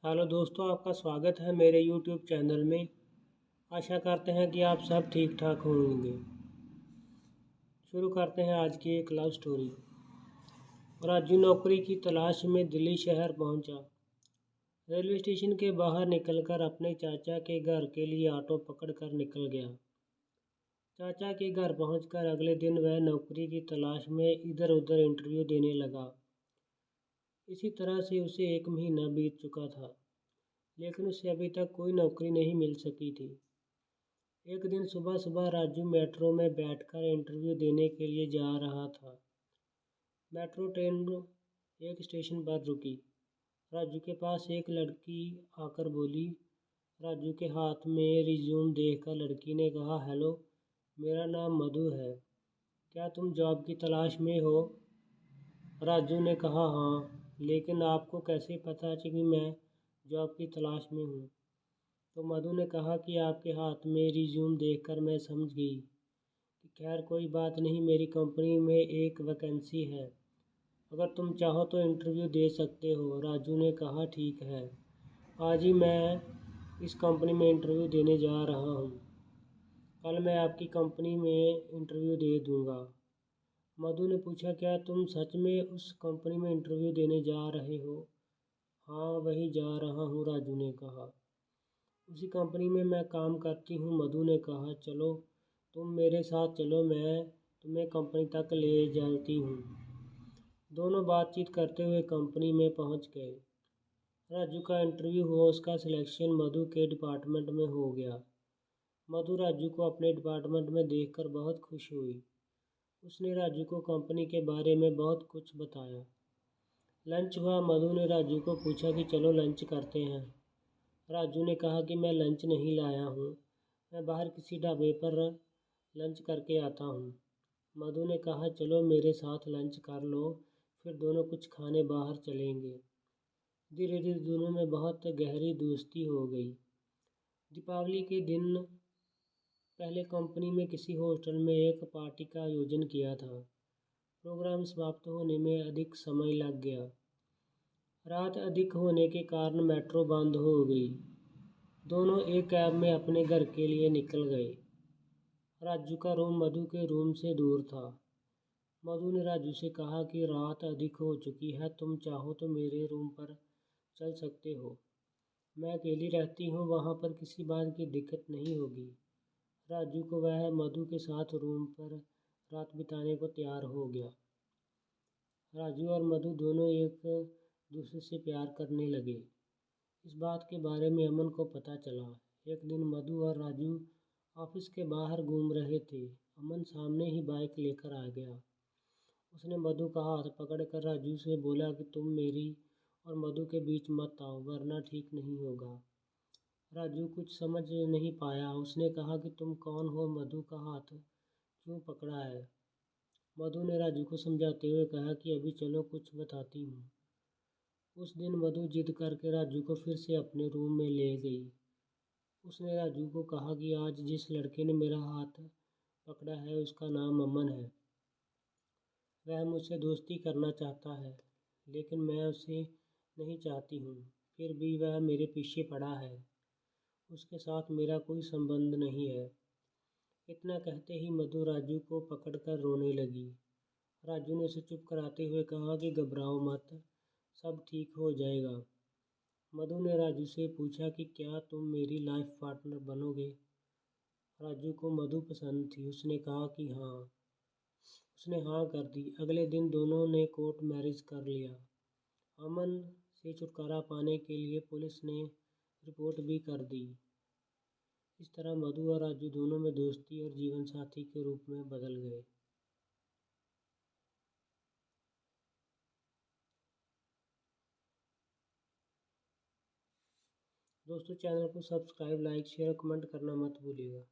Hello दोस्तों, आपका स्वागत है मेरे YouTube चैनल में। आशा करते हैं कि आप सब ठीक ठाक होंगे। शुरू करते हैं आज की एक लव स्टोरी। राजू नौकरी की तलाश में दिल्ली शहर पहुंचा। रेलवे स्टेशन के बाहर निकलकर अपने चाचा के घर के लिए ऑटो पकड़कर निकल गया। चाचा के घर पहुंचकर अगले दिन वह नौकरी की तलाश में इधर उधर इंटरव्यू देने लगा। इसी तरह से उसे 1 महीना बीत चुका था, लेकिन उसे अभी तक कोई नौकरी नहीं मिल सकी थी। एक दिन सुबह सुबह राजू मेट्रो में बैठकर इंटरव्यू देने के लिए जा रहा था। मेट्रो ट्रेन एक स्टेशन पर रुकी। राजू के पास एक लड़की आकर बोली। राजू के हाथ में रिज्यूम देखकर लड़की ने कहा, हेलो, मेरा नाम मधु है, क्या तुम जॉब की तलाश में हो? राजू ने कहा, हाँ, लेकिन आपको कैसे पता कि मैं जॉब की तलाश में हूँ? तो मधु ने कहा कि आपके हाथ में रिज्यूम देखकर मैं समझ गई कि खैर कोई बात नहीं, मेरी कंपनी में एक वैकेंसी है, अगर तुम चाहो तो इंटरव्यू दे सकते हो। राजू ने कहा, ठीक है, आज ही मैं इस कंपनी में इंटरव्यू देने जा रहा हूँ, कल मैं आपकी कंपनी में इंटरव्यू दे दूँगा। मधु ने पूछा, क्या तुम सच में उस कंपनी में इंटरव्यू देने जा रहे हो? हाँ, वही जा रहा हूँ, राजू ने कहा। उसी कंपनी में मैं काम करती हूँ, मधु ने कहा। चलो, तुम मेरे साथ चलो, मैं तुम्हें कंपनी तक ले जाती हूँ। दोनों बातचीत करते हुए कंपनी में पहुँच गए। राजू का इंटरव्यू हुआ, उसका सिलेक्शन मधु के डिपार्टमेंट में हो गया। मधु राजू को अपने डिपार्टमेंट में देखकर बहुत खुश हुई। उसने राजू को कंपनी के बारे में बहुत कुछ बताया। लंच हुआ। मधु ने राजू को पूछा कि चलो लंच करते हैं। राजू ने कहा कि मैं लंच नहीं लाया हूँ, मैं बाहर किसी ढाबे पर लंच करके आता हूँ। मधु ने कहा, चलो मेरे साथ लंच कर लो, फिर दोनों कुछ खाने बाहर चलेंगे। धीरे धीरे दोनों में बहुत गहरी दोस्ती हो गई। दीपावली के दिन पहले कंपनी में किसी हॉस्टल में एक पार्टी का आयोजन किया था। प्रोग्राम समाप्त होने में अधिक समय लग गया। रात अधिक होने के कारण मेट्रो बंद हो गई। दोनों एक कैब में अपने घर के लिए निकल गए। राजू का रूम मधु के रूम से दूर था। मधु ने राजू से कहा कि रात अधिक हो चुकी है, तुम चाहो तो मेरे रूम पर चल सकते हो, मैं अकेली रहती हूँ, वहाँ पर किसी बात की दिक्कत नहीं होगी। राजू को वह मधु के साथ रूम पर रात बिताने को तैयार हो गया। राजू और मधु दोनों एक दूसरे से प्यार करने लगे। इस बात के बारे में अमन को पता चला। एक दिन मधु और राजू ऑफिस के बाहर घूम रहे थे। अमन सामने ही बाइक लेकर आ गया। उसने मधु का हाथ पकड़कर राजू से बोला कि तुम मेरी और मधु के बीच मत आओ, वरना ठीक नहीं होगा। राजू कुछ समझ नहीं पाया। उसने कहा कि तुम कौन हो, मधु का हाथ क्यों पकड़ा है? मधु ने राजू को समझाते हुए कहा कि अभी चलो, कुछ बताती हूँ। उस दिन मधु जिद करके राजू को फिर से अपने रूम में ले गई। उसने राजू को कहा कि आज जिस लड़के ने मेरा हाथ पकड़ा है उसका नाम अमन है। वह मुझसे दोस्ती करना चाहता है, लेकिन मैं उसे नहीं चाहती हूँ। फिर भी वह मेरे पीछे पड़ा है। उसके साथ मेरा कोई संबंध नहीं है। इतना कहते ही मधु राजू को पकड़कर रोने लगी। राजू ने उसे चुप कराते हुए कहा कि घबराओ मत, सब ठीक हो जाएगा। मधु ने राजू से पूछा कि क्या तुम मेरी लाइफ पार्टनर बनोगे? राजू को मधु पसंद थी। उसने कहा कि हाँ। उसने हाँ कर दी। अगले दिन दोनों ने कोर्ट मैरिज कर लिया। अमन से छुटकारा पाने के लिए पुलिस ने रिपोर्ट भी कर दी। इस तरह मधु और राजू दोनों में दोस्ती और जीवन साथी के रूप में बदल गए। दोस्तों, चैनल को सब्सक्राइब, लाइक, शेयर, कमेंट करना मत भूलिएगा।